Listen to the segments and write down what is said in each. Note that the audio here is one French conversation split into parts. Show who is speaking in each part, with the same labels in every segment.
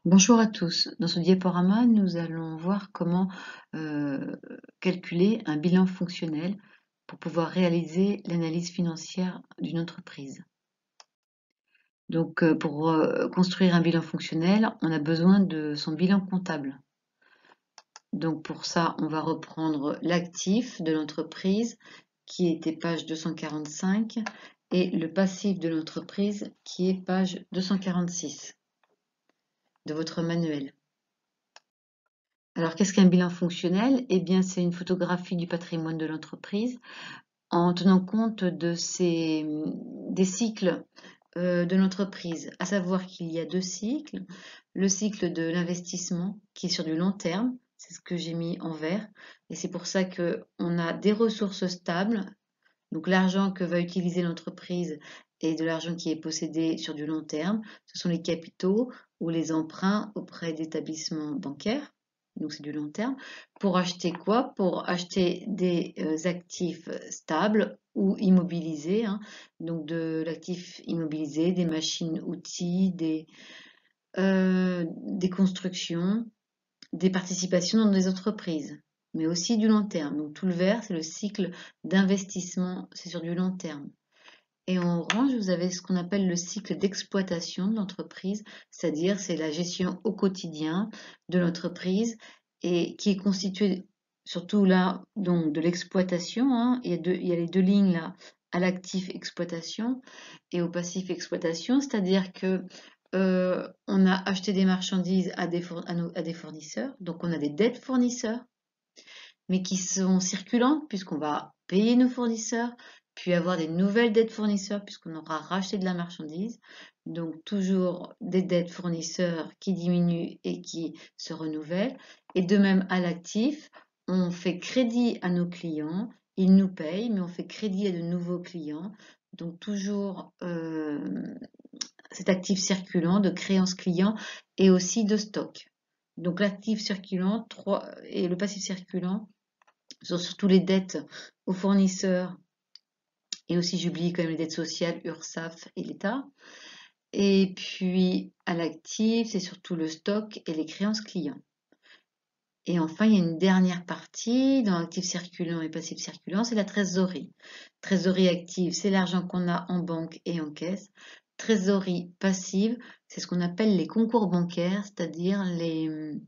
Speaker 1: Bonjour à tous. Dans ce diaporama, nous allons voir comment calculer un bilan fonctionnel pour pouvoir réaliser l'analyse financière d'une entreprise. Donc, pour construire un bilan fonctionnel, on a besoin de son bilan comptable. Donc, pour ça, on va reprendre l'actif de l'entreprise qui était page 245 et le passif de l'entreprise qui est page 246 de votre manuel. Alors, qu'est-ce qu'un bilan fonctionnel? Eh bien, c'est une photographie du patrimoine de l'entreprise en tenant compte des cycles de l'entreprise, à savoir qu'il y a deux cycles. Le cycle de l'investissement qui est sur du long terme, c'est ce que j'ai mis en vert, et c'est pour ça qu'on a des ressources stables, donc l'argent que va utiliser l'entreprise est de l'argent qui est possédé sur du long terme, ce sont les capitaux ou les emprunts auprès d'établissements bancaires. Donc c'est du long terme. Pour acheter quoi? Pour acheter des actifs stables ou immobilisés, hein. Donc de l'actif immobilisé, des machines, outils, des constructions, des participations dans des entreprises, mais aussi du long terme. Donc tout le vert, c'est le cycle d'investissement, c'est sur du long terme. Et en orange, vous avez ce qu'on appelle le cycle d'exploitation de l'entreprise, c'est-à-dire c'est la gestion au quotidien de l'entreprise et qui est constituée surtout là donc de l'exploitation, hein. Il y a les deux lignes là à l'actif exploitation et au passif exploitation, c'est-à-dire que on a acheté des marchandises à des fournisseurs, donc on a des dettes fournisseurs, mais qui sont circulantes puisqu'on va payer nos fournisseurs, puis avoir des nouvelles dettes fournisseurs puisqu'on aura racheté de la marchandise. Donc toujours des dettes fournisseurs qui diminuent et qui se renouvellent. Et de même à l'actif, on fait crédit à nos clients, ils nous payent, mais on fait crédit à de nouveaux clients. Donc toujours cet actif circulant de créance client et aussi de stock. Donc l'actif circulant et le passif circulant sont surtout les dettes aux fournisseurs et aussi j'oublie quand même les dettes sociales, URSSAF et l'État. Et puis à l'actif, c'est surtout le stock et les créances clients. Et enfin, il y a une dernière partie dans actif circulant et passif circulant, c'est la trésorerie. Trésorerie active, c'est l'argent qu'on a en banque et en caisse. Trésorerie passive, c'est ce qu'on appelle les concours bancaires, c'est-à-dire les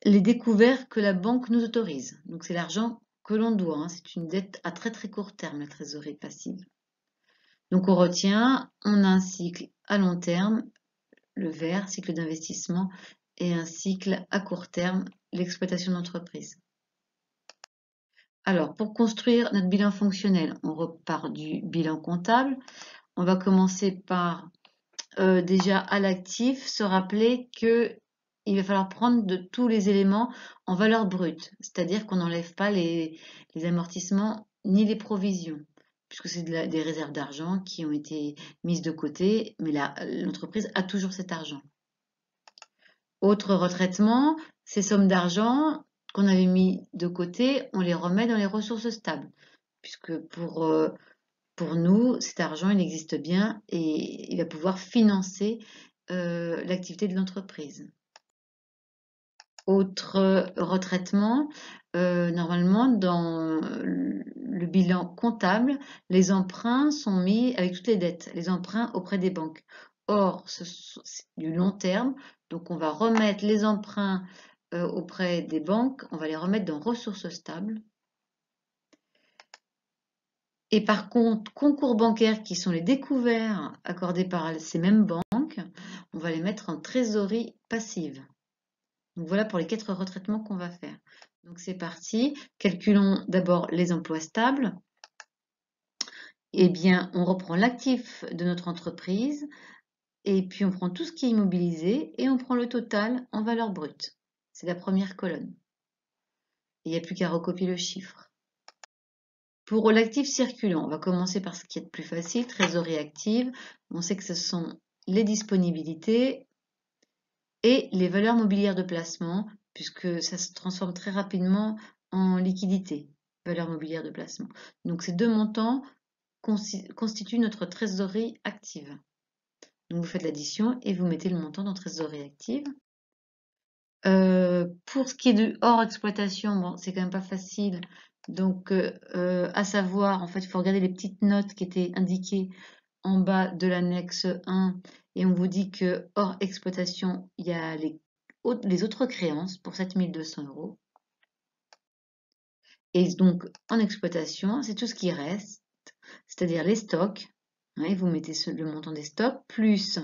Speaker 1: découvertes que la banque nous autorise. Donc c'est l'argent que l'on doit, hein. C'est une dette à très très court terme, la trésorerie passive. Donc on retient, on a un cycle à long terme, le vert, cycle d'investissement, et un cycle à court terme, l'exploitation d'entreprise. Alors, pour construire notre bilan fonctionnel, on repart du bilan comptable. On va commencer par déjà à l'actif, se rappeler que il va falloir prendre de tous les éléments en valeur brute, c'est-à-dire qu'on n'enlève pas les amortissements ni les provisions, puisque c'est des réserves d'argent qui ont été mises de côté, mais l'entreprise a toujours cet argent. Autre retraitement, ces sommes d'argent qu'on avait mis de côté, on les remet dans les ressources stables, puisque pour nous, cet argent, il existe bien et il va pouvoir financer l'activité de l'entreprise. Autre retraitement, normalement dans le bilan comptable, les emprunts sont mis avec toutes les dettes, les emprunts auprès des banques. Or, c'est du long terme, donc on va remettre les emprunts auprès des banques, on va les remettre dans ressources stables. Et par contre, concours bancaires qui sont les découverts accordés par ces mêmes banques, on va les mettre en trésorerie passive. Donc voilà pour les 4 retraitements qu'on va faire. Donc c'est parti. Calculons d'abord les emplois stables. Eh bien, on reprend l'actif de notre entreprise et puis on prend tout ce qui est immobilisé et on prend le total en valeur brute. C'est la première colonne. Il n'y a plus qu'à recopier le chiffre. Pour l'actif circulant, on va commencer par ce qui est le plus facile, trésorerie active. On sait que ce sont les disponibilités et les valeurs mobilières de placement, puisque ça se transforme très rapidement en liquidité, valeurs mobilières de placement. Donc ces deux montants constituent notre trésorerie active. Donc vous faites l'addition et vous mettez le montant dans trésorerie active. Pour ce qui est de hors exploitation, bon, c'est quand même pas facile. Donc, à savoir, en fait, il faut regarder les petites notes qui étaient indiquées en bas de l'annexe 1 et on vous dit que hors exploitation, il y a les autres créances pour 7 200 €. Et donc, en exploitation, c'est tout ce qui reste, c'est-à-dire les stocks. Hein, vous mettez le montant des stocks, plus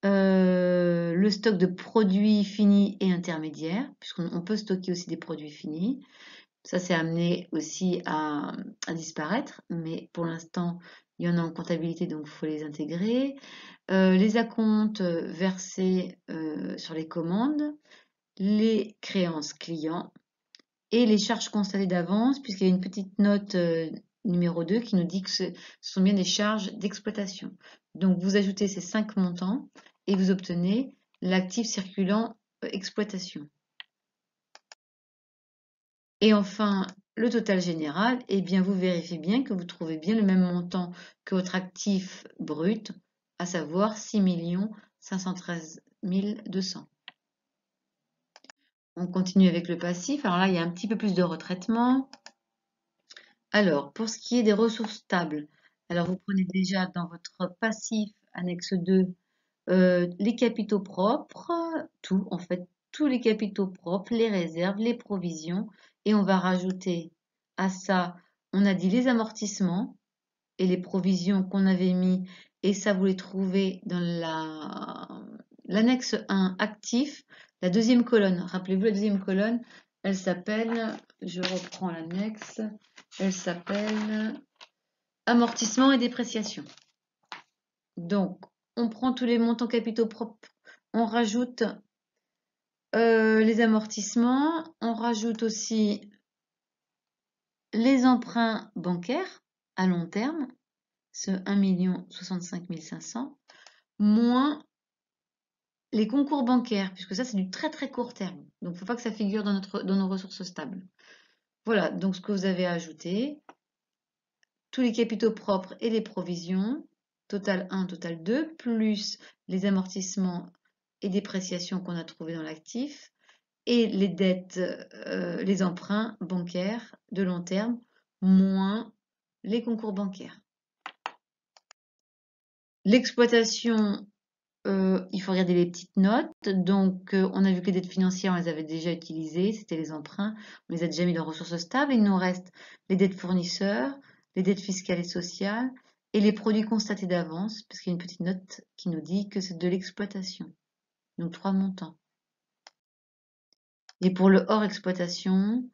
Speaker 1: le stock de produits finis et intermédiaires, puisqu'on peut stocker aussi des produits finis. Ça, c'est amené aussi à disparaître, mais pour l'instant, il y en a en comptabilité, donc il faut les intégrer. Les acomptes versés sur les commandes, les créances clients et les charges constatées d'avance, puisqu'il y a une petite note numéro 2 qui nous dit que ce sont bien des charges d'exploitation. Donc vous ajoutez ces 5 montants et vous obtenez l'actif circulant exploitation. Et enfin, le total général, eh bien vous vérifiez bien que vous trouvez bien le même montant que votre actif brut, à savoir 6 513 200. On continue avec le passif. Alors là, il y a un petit peu plus de retraitement. Alors, pour ce qui est des ressources stables, alors vous prenez déjà dans votre passif annexe 2 les capitaux propres, tout en fait, tous les capitaux propres, les réserves, les provisions, et on va rajouter à ça, on a dit les amortissements et les provisions qu'on avait mis, et ça vous les trouvez dans l'annexe 1 actif, la deuxième colonne. Rappelez-vous, la deuxième colonne, elle s'appelle, je reprends l'annexe, elle s'appelle amortissement et dépréciation. Donc, on prend tous les montants capitaux propres, on rajoute les amortissements, on rajoute aussi les emprunts bancaires à long terme, ce 1 65 500, moins les concours bancaires, puisque ça c'est du très très court terme. Donc il ne faut pas que ça figure dans nos ressources stables. Voilà, donc ce que vous avez ajouté, tous les capitaux propres et les provisions, total 1, total 2, plus les amortissements et dépréciations qu'on a trouvés dans l'actif, et les dettes, les emprunts bancaires de long terme, moins les concours bancaires. L'exploitation, il faut regarder les petites notes. Donc, on a vu que les dettes financières, on les avait déjà utilisées, c'était les emprunts, on les a déjà mis dans ressources stables. Il nous reste les dettes fournisseurs, les dettes fiscales et sociales, et les produits constatés d'avance, parce qu'il y a une petite note qui nous dit que c'est de l'exploitation. Donc, 3 montants. Et pour le hors exploitation,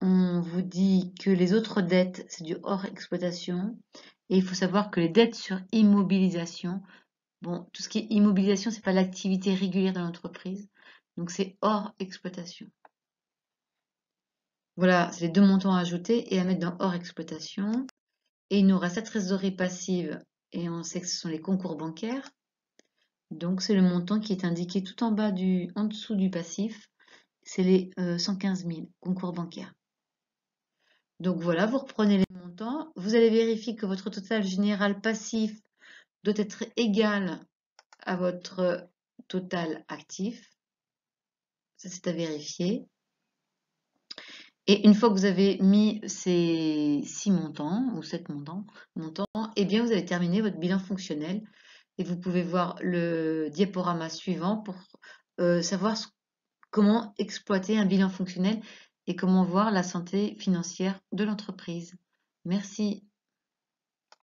Speaker 1: on vous dit que les autres dettes, c'est du hors exploitation. Et il faut savoir que les dettes sur immobilisation, bon, tout ce qui est immobilisation, c'est pas l'activité régulière de l'entreprise. Donc c'est hors exploitation. Voilà, c'est les deux montants à ajouter et à mettre dans hors exploitation. Et il nous reste la trésorerie passive et on sait que ce sont les concours bancaires. Donc c'est le montant qui est indiqué tout en bas en dessous du passif. C'est les 115 000 concours bancaires. Donc voilà, vous reprenez les montants. Vous allez vérifier que votre total général passif doit être égal à votre total actif. Ça, c'est à vérifier. Et une fois que vous avez mis ces 6 montants ou 7 montants, eh bien, vous avez terminé votre bilan fonctionnel. Et vous pouvez voir le diaporama suivant pour savoir comment exploiter un bilan fonctionnel et comment voir la santé financière de l'entreprise. Merci.